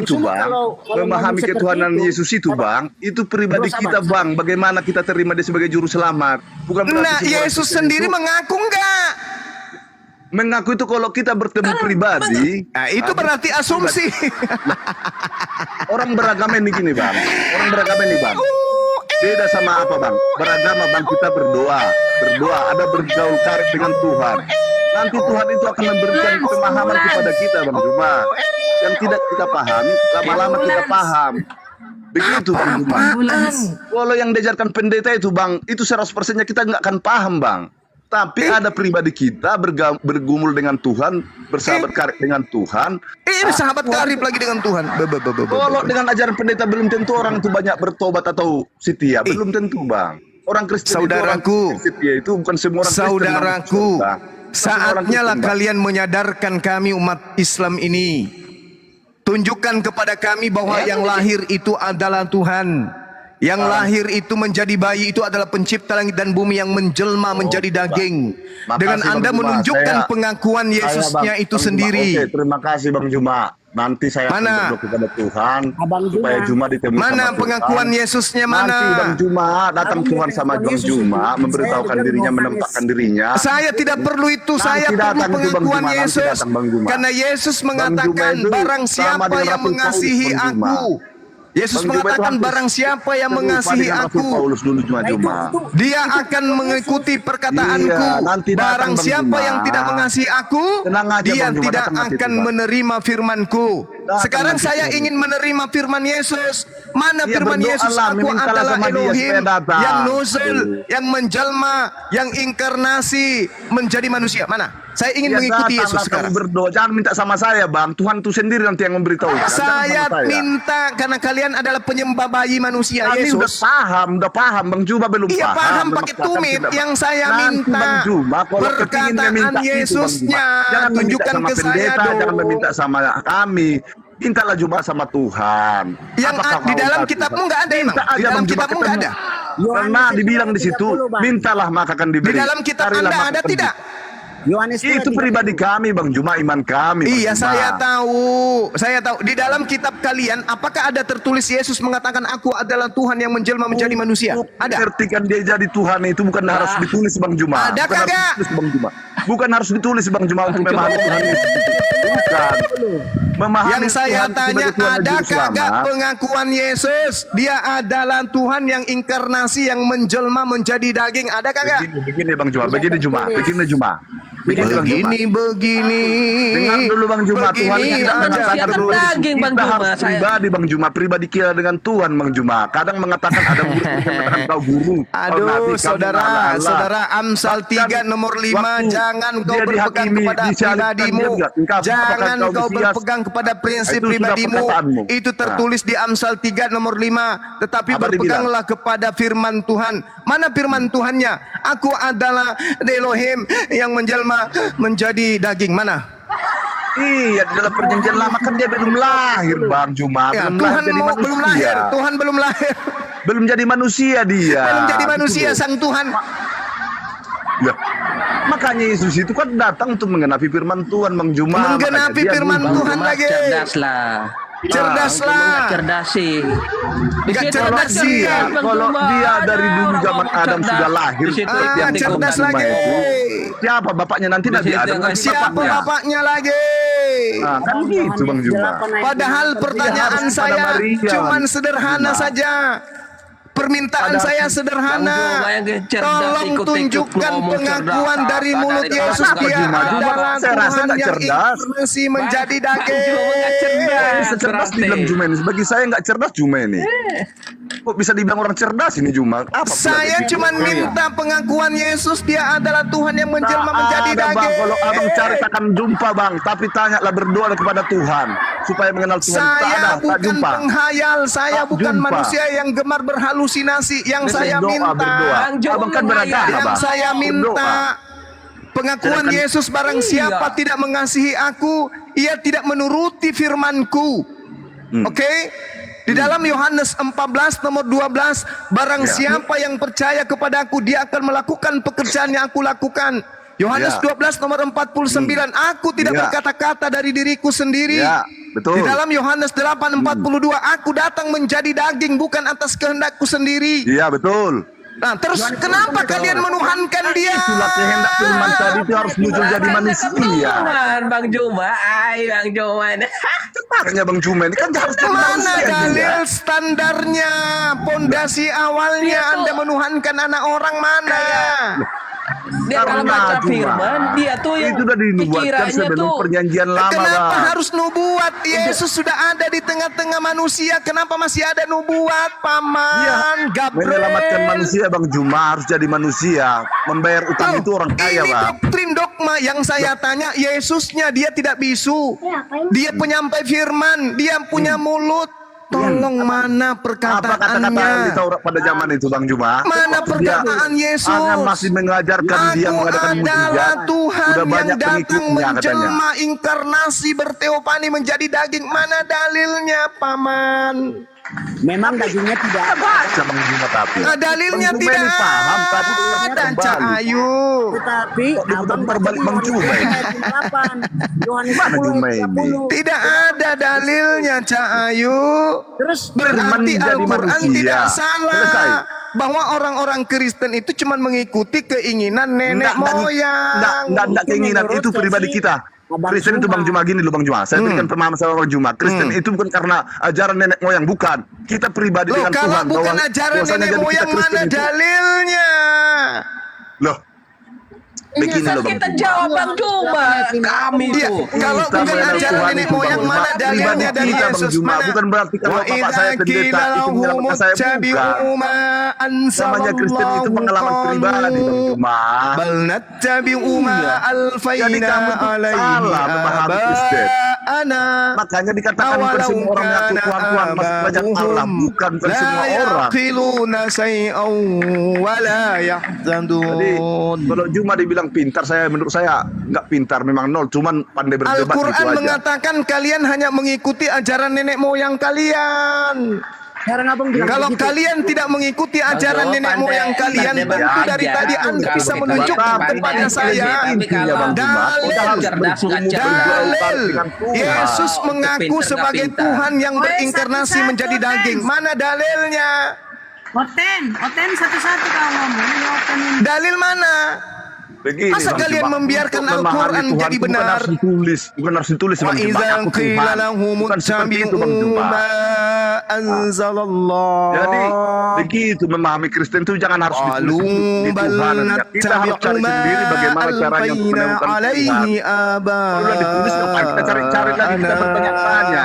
itu bang, memahami ketuhanan Yesus itu bang, itu pribadi kita bang, bagaimana kita terima dia sebagai juru selamat. Bukan nah Yesus sendiri mengaku enggak? Mengaku itu kalau kita bertemu pribadi. Nah, itu berarti asumsi. Orang beragama ini gini bang, orang beragama ini bang, beda sama apa bang? Beragama bang, kita berdoa, ada bergaul karib dengan Tuhan. Nanti Tuhan itu akan memberikan pemahaman kepada kita bang Juma. Yang tidak kita pahami, lama-lama kita paham. Begitu bang Juma. Kalau yang diajarkan pendeta itu bang, itu 100%-nya kita nggak akan paham bang. Tapi ada pribadi kita bergumul dengan Tuhan, bersahabat karib dengan Tuhan. Sahabat karib lagi dengan Tuhan. Kalau dengan ajaran pendeta belum tentu orang itu banyak bertobat atau setia, belum tentu bang. Orang Kristen saudaraku, itu, setia itu bukan semua orang saudaraku, Kristen. Saatnya lah kalian menyadarkan kami umat Islam ini. Tunjukkan kepada kami bahwa yang lahir itu adalah Tuhan. Yang lahir itu menjadi bayi itu adalah pencipta langit dan bumi yang menjelma menjadi daging. Dengan Anda menunjukkan pengakuan Yesusnya itu sendiri. Oke, terima kasih Bang Juma. Nanti saya akan berdoa kepada Tuhan supaya Juma ditemui mana sama pengakuan Tuhan. Yesusnya mana? Nanti Bang Juma datang Tuhan sama Bang Juma memberitahukan dirinya, menempatkan dirinya. Saya tidak perlu itu, saya perlu pengakuan Yesus. Karena Yesus mengatakan barang siapa yang mengasihi aku. Yesus mengatakan barang siapa yang mengasihi aku, dia akan mengikuti perkataanku. Barang siapa yang tidak mengasihi aku, dia tidak akan menerima firmanku. Sekarang saya ingin menerima firman Yesus. Mana firman Yesus? Aku adalah Elohim yang nuzul, yang menjelma, yang inkarnasi menjadi manusia. Mana? Saya ingin mengikuti Yesus sekarang. Berdoa, jangan minta sama saya bang. Tuhan itu sendiri nanti yang memberitahu. Saya minta karena kalian adalah penyembah bayi manusia. Kami Yesus udah paham Bang Juma belum iya, paham. Paham pakai tumit. Yang saya minta Bang Juma, perkataan Yesusnya tunjukkan ke saya dong. Jangan meminta sama kami. Mintalah Juma sama Tuhan. Yang di dalam kitabmu nggak ada emang? Di dalam kitabmu nggak ada? Karena dibilang di situ, mintalah maka akan diberi. Di dalam kitab Anda ada tidak? Yohanes itu pribadi kami Bang Juma, iman kami. Iya saya tahu. Di dalam kitab kalian apakah ada tertulis Yesus mengatakan aku adalah Tuhan yang menjelma menjadi manusia? Ada. Ketika dia jadi Tuhan itu bukan harus ditulis Bang Juma. Ada kagak? Bukan harus ditulis Bang Juma untuk memahami Tuhan itu. Bukan. Yang saya tanya, ada kagak pengakuan Yesus dia adalah Tuhan yang inkarnasi yang menjelma menjadi daging? Ada kagak? Begini Bang Juma, begini Juma. Begini. Dengar dulu Bang Juma, Tuhan tidak mengatakan daging Bang Juma. Pribadi Bang Juma, pribadi kita dengan Tuhan Bang Juma. Kadang mengatakan ada guru yang mengatakan kau guru. Aduh, saudara Amsal 3 nomor 5, jangan kau berpegang kepada pribadimu. Jangan kau berpegang kepada prinsip pribadimu. Itu tertulis di Amsal 3 nomor 5. Tetapi berpeganglah kepada firman Tuhan. Mana firman Tuhannya? Aku adalah Elohim yang menjelma menjadi daging. Mana? Iya, di dalam perjanjian lama kan dia belum lahir Bang Juma. Ya, Tuhan belum lahir. Tuhan belum lahir. Belum jadi manusia dia. Belum jadi manusia sang Tuhan. Ya. Makanya Yesus itu kan datang untuk menggenapi firman Tuhan Bang Juma. Menggenapi firman Tuhan lagi. Cerdaslah. Cerdasi. Enggak cerdas dia. Kalau dia dari dulu zaman Adam sudah lahir, cerdas lagi. Siapa bapaknya nanti Nabi Adam? Siapa bapaknya lagi? Nah, kan gitu Bang Juma. Padahal pertanyaan saya cuman sederhana saja. Permintaan saya sederhana. Tolong tunjukkan pengakuan dari mulut Yesus dia adalah Tuhan yang inkarnasi menjadi daging. Cerdas dibilang Juma ini. Bagi saya nggak cerdas Juma ini. Kok bisa dibilang orang cerdas ini Juma? Saya cuma minta pengakuan Yesus dia adalah Tuhan yang menjelma menjadi daging. Bang, kalau abang cari akan jumpa bang. Tapi tanyalah berdoa kepada Tuhan supaya mengenal Tuhan. Saya bukan penghayal. Saya bukan manusia yang gemar berhalusinasi. Yang saya minta, yang saya minta pengakuan Yesus barang siapa tidak mengasihi aku, ia tidak menuruti firmanku. Oke? Di dalam Yohanes 14 nomor 12, barang siapa yang percaya kepada aku, dia akan melakukan pekerjaan yang aku lakukan. Yohanes 12 nomor 49, aku tidak berkata-kata dari diriku sendiri. Betul. Di dalam Yohanes 8:42, aku datang menjadi daging bukan atas kehendakku sendiri. Iya, betul. Nah, terus kenapa kalian menuhankan dia? Itulah kehendak firman tadi itu harus muncul jadi manusia. Keturunan Bang Juma, Bang Juma. Makanya Bang Juma ini kan harus jadi Mana manusia dalil juga. standarnya, pondasi awalnya Anda menuhankan anak orang mana? Dia kalau Karena baca Juma, firman, dia tuh yang itu udah dinubuatkan pikirannya sebelum tuh perjanjian lama, Kenapa Bang. harus nubuat? Yesus sudah ada di tengah-tengah manusia. Kenapa masih ada nubuat, Paman? Gabriel. Menyelamatkan manusia, Bang Juma harus jadi manusia. Membayar utang itu orang kaya, Ini Bang. doktrin dogma yang saya tanya. Yesusnya dia tidak bisu. Dia penyampai firman. Dia punya mulut. Tolong mana Apa kata-kata perkataannya? di Taurat pada zaman itu, Bang Juma? Mana Dia perkataan Yesus? akan masih mengajarkan dia Aku mengadakan adalah mujizat. Tuhan Udah yang banyak datang pengikutnya katanya. menjelma inkarnasi berteofani menjadi daging. Mana dalilnya, Paman? Memang dagingnya tidak ada. Baca Bang Juma tapi. Nah, dalilnya Bang Juma tidak ini paham tapi ada, terbalik. Cak Ayu. Tetapi Kok abang diputar-balik Bang Juma? Yohanes Mana 10 Juma ayat ini? 30. Tidak ada dalilnya, Cak Ayu. Terus Berarti menjadi Al-Quran manusia. tidak Selesai. salah. Bahwa orang-orang Kristen itu cuma mengikuti keinginan nenek moyang. Enggak keinginan menurut itu pribadi versi kita. Abang Kristen itu Juma. Bang Juma gini loh Bang Juma. Saya berikan pemahaman sama Bang Juma. Kristen itu bukan karena ajaran nenek moyang, bukan. Kita pribadi Loh, dengan kalau Tuhan. bukan bahwa- ajaran bahwasanya nenek jadi moyang, kita Kristen mana itu- dalilnya? Loh. Begini kan loh Bang kita Juma. jawab Bang Juma. Kami Iya, tuh. kalau Kita bukan mengenal ajaran Tuhan nenek itu, moyang, Bang Juma. mana dalilnya Pribadi dari kita, Bang Yesus? Juma. Mana? Bukan berarti kalau Wa bapak idza saya pendeta qila itu lahum menyelamatkan saya, ittabi'u bukan. ma Namanya Kristen itu pengalaman pribadi Bang Juma. Bal nattabi'u ma Jadi alfayna kamu tuh alaihi salah memahami Kristen. aba'ana. Makanya dikatakan bukan Awalau semua orang mengaku kana Tuhan masih banyak Allah, bukan la semua orang. yaqiluna syai'an wa la Jadi yahtadun. kalau Juma dibilang pintar, menurut saya nggak pintar, memang nol, cuman pandai berdebat gitu Al-Quran aja. mengatakan kalian hanya mengikuti ajaran nenek moyang kalian. sekarang abang bilang Kalau begitu. kalian tidak mengikuti ajaran nenek moyang kalian, tentu dari tadi Anda bisa menunjukkan kepada saya dalil. Yesus mengaku sebagai Tuhan yang berinkarnasi menjadi daging. Mana dalilnya? Oten satu-satu kau ngomong. Ini Oten ini. Dalil mana? Begini, Masa Bang kalian Juma, membiarkan untuk memahami Al-Quran Tuhan jadi itu bukan benar? harus ditulis, bukan harus ditulis Wa Bang Juma. idza Aku qila Tuhan. lahum Bukan seperti itu Bang ittabi'u Juma. ma anzalallah. Jadi begitu memahami Kristen itu jangan harus ditulis Qalu di bal Tuhan. Kita harus nattabi'u cari ma sendiri bagaimana caranya untuk alfayna menemukan Tuhan. alaihi Kalau udah ditulis ngapain kita cari-cari lagi, kita aba'ana. bertanya-tanya.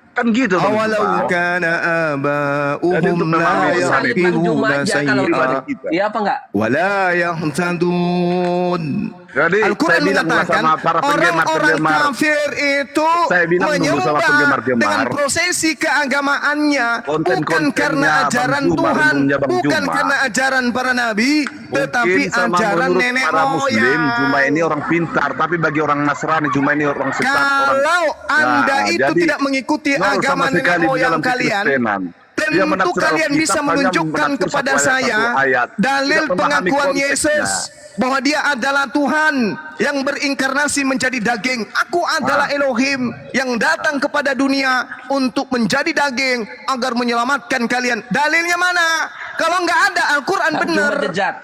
Kan gitu Bang Awalau Juma. kana Jadi untuk aba'uhum la memahami Mau Tuhan salib Bang Juma yaqiluna aja kalau syai'an kita. Iya apa enggak? wa la yahtadun. Jadi Al-Quran saya bilang mengatakan sama para orang-orang penggemar-penggemar, kafir itu Saya bilang dulu sama menyembah penggemar-gemar, dengan prosesi keagamaannya bukan konten-kontennya karena ajaran Bang Juma, Tuhan, umumnya Bang bukan Juma. karena ajaran para nabi, tetapi mungkin sama ajaran menurut nenek para Muslim, moyang. Juma ini orang pintar, tapi bagi orang Nasrani, Juma ini orang sesat. Kalau Anda Nah, itu jadi, tidak mengikuti nol agama sama nenek sekali di moyang dalam kalian, kekristenan. Dia tentu menafsir kalian Alkitab bisa hanya menunjukkan menafsir kepada satu ayat, saya satu ayat. dalil Tidak memahami pengakuan konteksnya. Yesus bahwa dia adalah Tuhan yang berinkarnasi menjadi daging. Aku adalah Elohim yang datang kepada dunia untuk menjadi daging agar menyelamatkan kalian. Dalilnya mana? Kalau nggak ada, Al-Quran Bang benar. Juma jejak.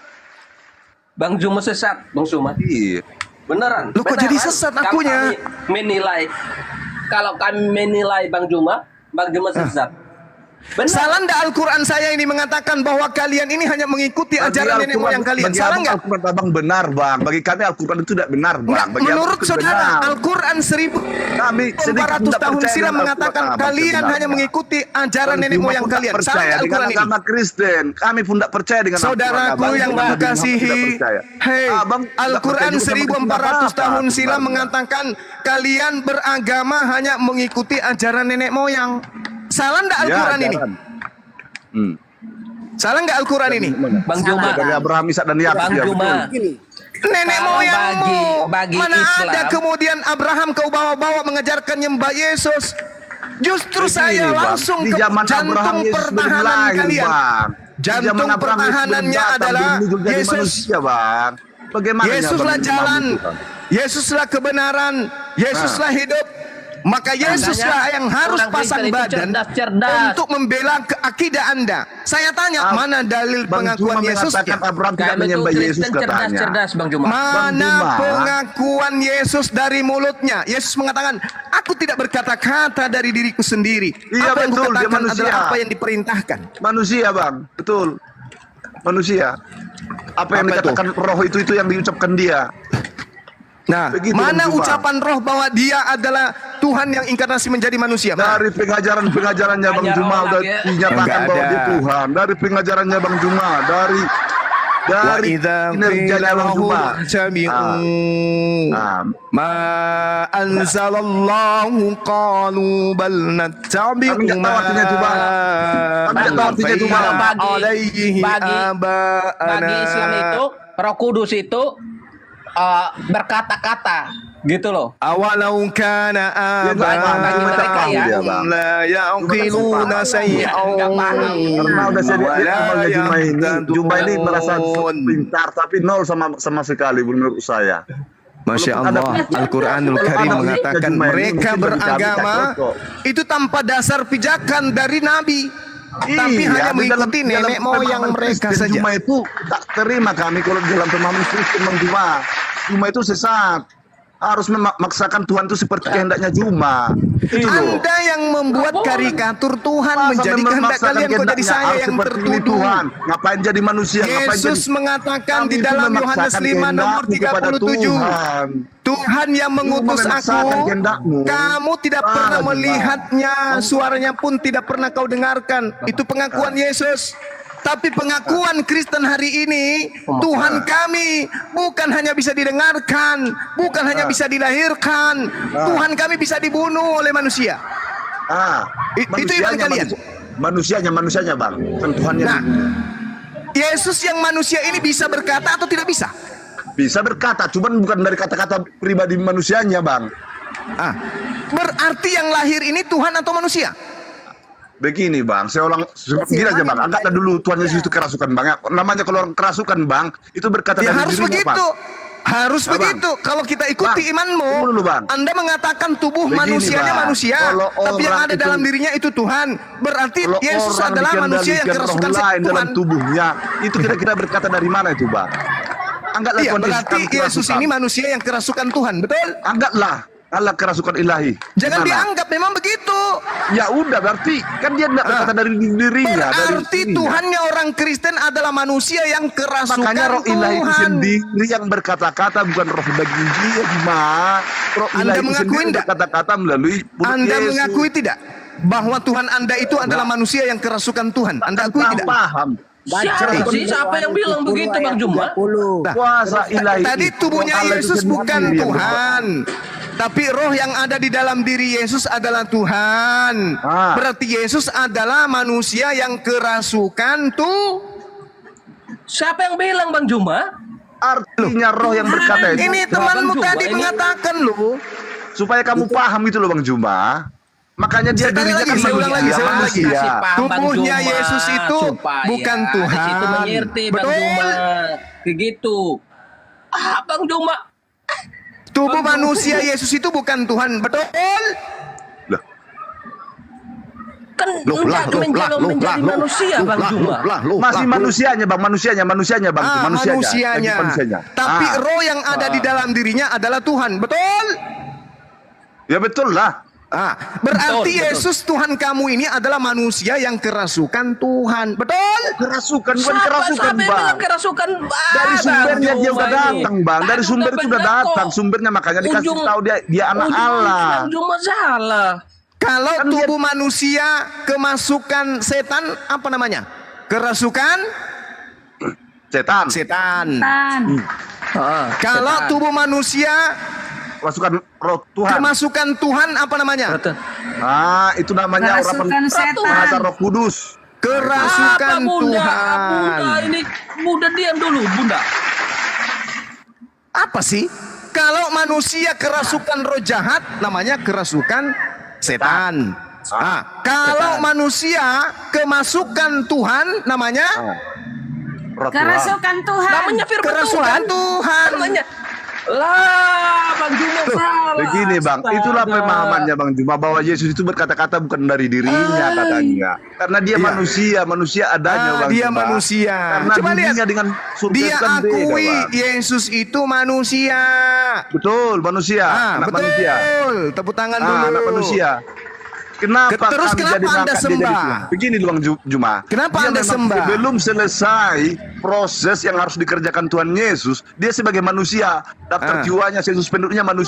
Bang Juma sesat, Bang Juma. Iya. Beneran. Loh, kok beneran. jadi sesat akunya? Kalau kami menilai Bang Juma sesat. Benar. Salah nggak Al-Quran saya ini mengatakan bahwa kalian ini hanya mengikuti ajaran nenek moyang kalian? Salah nggak? Al-Quran abang benar bang. Bagi kami Al-Quran itu tidak benar bang. Nggak, Bagi menurut abang itu saudara, benar. Al-Quran Kami sedikit 1400 tidak tahun percaya silam dengan mengatakan Al-Quran, kalian sebenarnya. hanya mengikuti ajaran Bang nenek Juma moyang pun tak kalian. percaya Salah nggak dengan Al-Quran ini? agama Kristen. Kami pun tidak percaya dengan Saudaraku Al-Quran. yang Abang juga mengasihi, tidak percaya. hei, Abang tidak Al-Quran percaya juga sama 1400 kita, tahun apa, silam sebenarnya. mengatakan kalian beragama hanya mengikuti ajaran nenek moyang. Salah nggak Al-Quran Ya, ini? jangan. Salah nggak Al-Quran ini? Bang Juma. Dari Abraham, Ishak dan Yakub. Bang ya, Juma. betul. Gini, Nenek Kalau moyangmu. bagi Mana Islam- ada kemudian Abraham kau bawa-bawa mengajarkan nyembah Yesus. Justru Begini, saya Bang. langsung Di ke zaman Abraham, jantung Yesus belum pertahanan lahir, kalian. Bang. Di Jantung zaman Abraham, Yesus belum pertahanannya datang, adalah belum muncul jadi Yesus. manusia, Bang. Bagaimana Yesuslah Bang jalan, memahami itu, Bang? Yesuslah kebenaran, Yesuslah hidup. Maka Yesuslah yang harus orang pasang Kristen itu badan cerdas. untuk membela akidah Anda. Saya tanya, mana dalil Bang pengakuan Juma Yesusnya? mengatakan Abraham tidak Kami itu menyembah Yesus Kristen katanya. cerdas, Bang Juma. Mana Juma. pengakuan Yesus dari mulutnya? Yesus mengatakan, aku tidak berkata-kata dari diriku sendiri. Iya, Apa yang betul, dia kukatakan manusia. adalah apa yang diperintahkan. Manusia, Bang. Betul. Manusia. Apa yang Apa itu? dikatakan roh itu yang diucapkan dia. Nah, Begitu, mana Bang Juma. ucapan roh bahwa dia adalah Tuhan yang inkarnasi menjadi manusia? Mana? Dari pengajaran-pengajarannya Bang Hanya Juma roh udah lagi ya. dinyatakan Enggak bahwa ada. dia Tuhan. Dari pengajarannya Bang Juma, dari Wa idza kinerjanya qila Bang lahum Juma. ittabi'u Ah. ma anzalallahu qalu bal nattabi'u Kami nggak tahu artinya itu, Bang. Kami nggak tahu artinya itu, Bang. Bagi Islam itu, Roh Kudus itu berkata-kata, gitu loh. awalau kana bagi mereka ya. aba'ahum la yaqiluna say'an Karena udah saya lihat Juma ini, Juma ini merasa yahtadun. pintar tapi nol sama sekali menurut saya. Masya Allah, Al-Quranul Karim Ada mengatakan Juma ini mereka mungkin bagi kami beragama tak cocok. itu tanpa dasar pijakan dari Nabi, tapi Iya, hanya di mengikuti dalam nenek moyang pemahaman mereka Kristen, saja. Juma itu tak terima kami kalau dalam pemahaman Kristen Bang Juma. Juma itu sesat. Harus memaksakan Tuhan itu seperti kehendaknya Juma. Itu loh. Anda yang membuat karikatur Tuhan Masa menjadi kehendak memaksakan kalian, kok jadi kehendaknya saya harus yang seperti ini, tertuduh. Tuhan. Ngapain jadi manusia? Ngapain Yesus jadi... mengatakan Kami di itu dalam memaksakan Yohanes 5 nomor kehendakmu kepada 37, Tuhan. Tuhan yang mengutus memaksakan aku, kehendakmu. kamu tidak pernah Juma. melihatnya, suaranya pun tidak pernah kau dengarkan. Itu pengakuan Yesus. Tapi pengakuan Kristen hari ini, Tuhan kami bukan hanya bisa didengarkan, bukan hanya bisa dilahirkan, Tuhan kami bisa dibunuh oleh manusia. Itu iman kalian. Manusianya Bang. Bukan Tuhannya. Nah, Yesus yang manusia ini bisa berkata atau tidak bisa? Bisa berkata, cuman bukan dari kata-kata pribadi manusianya, Bang. Berarti yang lahir ini Tuhan atau manusia? Begini, Bang, saya ulang gini aja, Bang. Anggaplah dulu Tuhan Yesus itu kerasukan, Bang. Ya, namanya kalau orang kerasukan, Bang, itu berkata Ya dari harus dirinya, begitu. Bang. Harus Nah, Bang. begitu. Kalau kita ikuti Bang, imanmu, tunggu dulu, Bang. Anda mengatakan tubuh Begini, manusianya Bang. manusia, Kalau tapi yang orang ada itu- dalam dirinya itu Tuhan. Berarti Kalau Yesus orang adalah manusia yang dikendalikan kerasukan roh lain dalam Tuhan. tubuhnya, itu kira-kira berkata dari mana itu, Bang? Anggaplah Iya, Tuhan Yesus berarti kan Yesus kerasukan. ini manusia yang kerasukan Tuhan, betul? Anggaplah Allah kerasukan ilahi. Jangan Gimana? dianggap memang begitu. Ya udah, berarti kan dia tidak berkata dari dirinya. dari Berarti dirinya. Tuhannya orang Kristen adalah manusia yang kerasukan Makanya roh ilahi itu Tuhan. sendiri yang berkata-kata, bukan roh daging dia, Ma. Roh Anda ilahi itu mengakui sendiri enggak? berkata-kata melalui mulut Anda Yesus. mengakui tidak bahwa Tuhan Anda itu adalah manusia yang kerasukan Tuhan? Anda akui Tak tidak? paham. Siapa sih? Siapa yang bilang begitu, Bang Juma? Kuasa ilahi. Tadi itu, tubuhnya Allah itu Yesus sendiri bukan yang Tuhan, tapi roh yang ada di dalam diri Yesus adalah Tuhan. Berarti Yesus adalah manusia yang kerasukan tuh. Siapa yang bilang, Bang Juma? Artinya roh yang berkata itu. Ini Bang temanmu Juma, tadi ini- mengatakan loh. Supaya kamu paham itu loh, Bang Juma. Makanya dia Sekali dirinya lagi, kan saya ulang lagi, manusia. saya ulang lagi. Manusia. Kasih paham, Bang Tubuhnya Juma, Yesus itu supaya bukan di Tuhan. situ mengerti, Bang Betul. Juma. Begitu. Bang Juma. Tubuh manusia Yesus itu bukan Tuhan, betul? Lah, Kan menjadi manusia, Bang Juma. masih manusianya, Bang. Manusianya, Bang. Itu Manusianya. Daging manusianya. Tapi roh yang ada di dalam dirinya adalah Tuhan, betul? Ya betul lah. Berarti Betul, Yesus Tuhan kamu ini adalah manusia yang kerasukan Tuhan, betul? Kerasukan, bukan Siapa kerasukan, yang Bang. bilang kerasukan? Dari sumbernya dia udah datang, Bang. Dari sumber itu udah datang. Sumber Sumbernya makanya dikasih tahu dia anak Allah. Bang Juma salah. Kalau Kan dia- tubuh manusia kemasukan setan, apa namanya? Kerasukan Setan. setan. Kalau setan. tubuh manusia Kerasukan roh Tuhan. kemasukan Tuhan, apa namanya? Itu namanya Kerasukan setan. bahasa Roh Kudus. Kerasukan Apa, Bunda? Tuhan. Bunda, ini Bunda diam dulu, Bunda. Apa sih? Kalau manusia kerasukan roh jahat, namanya kerasukan setan. Kalau manusia kemasukan Tuhan, namanya Roh Tuhan. Kerasukan Tuhan. Namanya firman kerasukan Tuhan. Tuhan. Namanya Lah, Bang Juma salah. Begini Bang, itulah Astaga. pemahamannya Bang Juma, bahwa Yesus itu berkata-kata bukan dari dirinya katanya. Karena dia Iya. manusia adanya Bang dia Juma. manusia. Karena Coba lihat, dirinya dengan surga dia itu kan beda, akui Bang. Yesus itu manusia. Betul, manusia, anak betul. manusia. Tepuk tangan dulu. Anak manusia. Kenapa Terus kami kenapa jadi Anda mengangkat dia jadi sembah? Tuhan? Begini Bang Juma. Kenapa Dia Anda memang sembah? Belum selesai proses yang harus dikerjakan Tuhan Yesus. Dia sebagai manusia, daftar jiwanya, sensus penduduknya manusia.